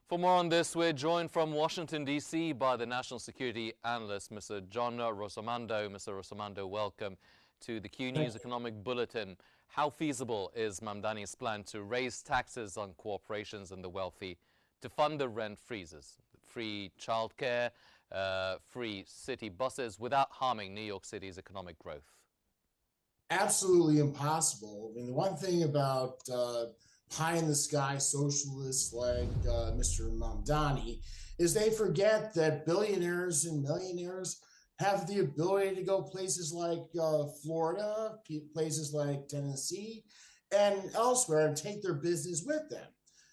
For more on this, we're joined from Washington, D.C. by the national security analyst, Mr. John Rosamando. Mr. Rosamando, welcome to the Qnews Economic Bulletin. How feasible is Mamdani's plan to raise taxes on corporations and the wealthy to fund the rent freezes, free childcare, free city buses, without harming New York City's economic growth? Absolutely impossible. I mean, the one thing about pie-in-the-sky socialists like Mr. Mamdani is they forget that billionaires and millionaires have the ability to go places like Florida, places like Tennessee, and elsewhere and take their business with them.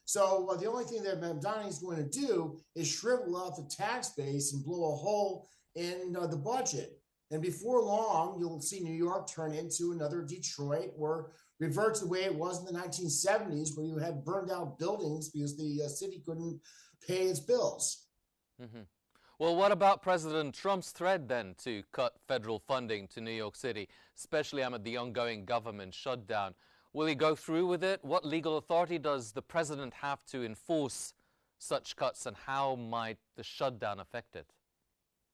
So the only thing that Mamdani is going to do is shrivel up the tax base and blow a hole in the budget. And before long, you'll see New York turn into another Detroit, or revert to the way it was in the 1970s, where you had burned out buildings because the city couldn't pay its bills. Mm-hmm. Well, what about President Trump's threat then to cut federal funding to New York City, especially amid the ongoing government shutdown? Will he go through with it? What legal authority does the president have to enforce such cuts, and how might the shutdown affect it?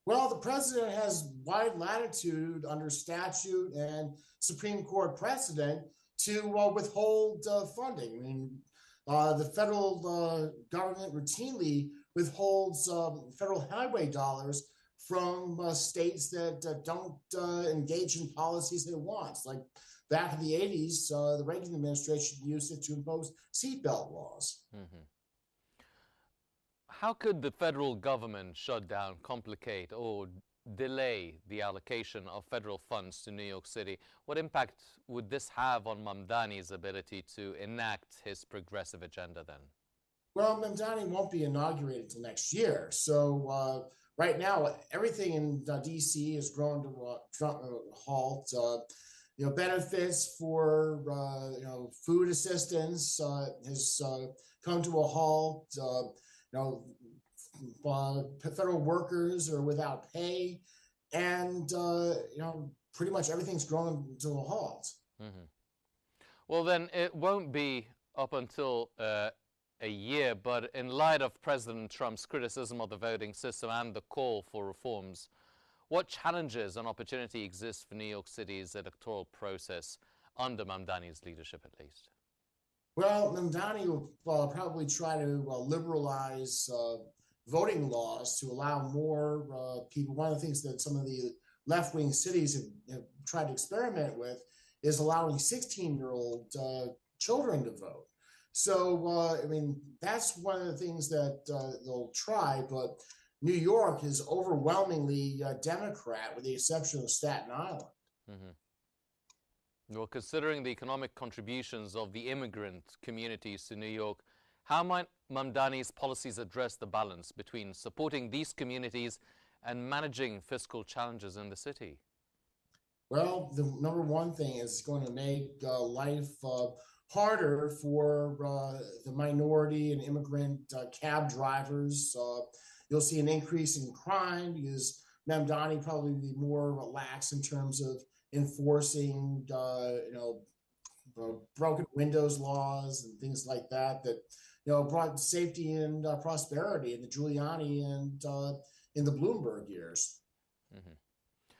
Well, the president has wide latitude under statute and Supreme Court precedent to withhold funding. I mean, the federal government routinely withholds federal highway dollars from states that don't engage in policies it wants. Like back in the 80s, the Reagan administration used it to impose seatbelt laws. Mm-hmm. How could the federal government shutdown complicate or delay the allocation of federal funds to New York City? What impact would this have on Mamdani's ability to enact his progressive agenda then? Well, Mamdani won't be inaugurated until next year. So right now, everything in D.C. has grown to a halt. Benefits for food assistance has come to a halt. Federal workers are without pay, and pretty much everything's grown to a halt. Mm-hmm. Well, then it won't be up until a year, but in light of President Trump's criticism of the voting system and the call for reforms, what challenges and opportunity exists for New York City's electoral process under Mamdani's leadership, at least? Well, Mamdani will probably try to liberalize voting laws to allow more people. One of the things that some of the left-wing cities have tried to experiment with is allowing 16-year-old children to vote. So, I mean, that's one of the things that they'll try, but New York is overwhelmingly Democrat, with the exception of Staten Island. Mm-hmm. Well, considering the economic contributions of the immigrant communities to New York, how might Mamdani's policies address the balance between supporting these communities and managing fiscal challenges in the city? Well, the number one thing is going to make life harder for the minority and immigrant cab drivers. You'll see an increase in crime because Mamdani probably be more relaxed in terms of enforcing, broken windows laws and things like that brought safety and prosperity in the Giuliani and in the Bloomberg years. Mm-hmm.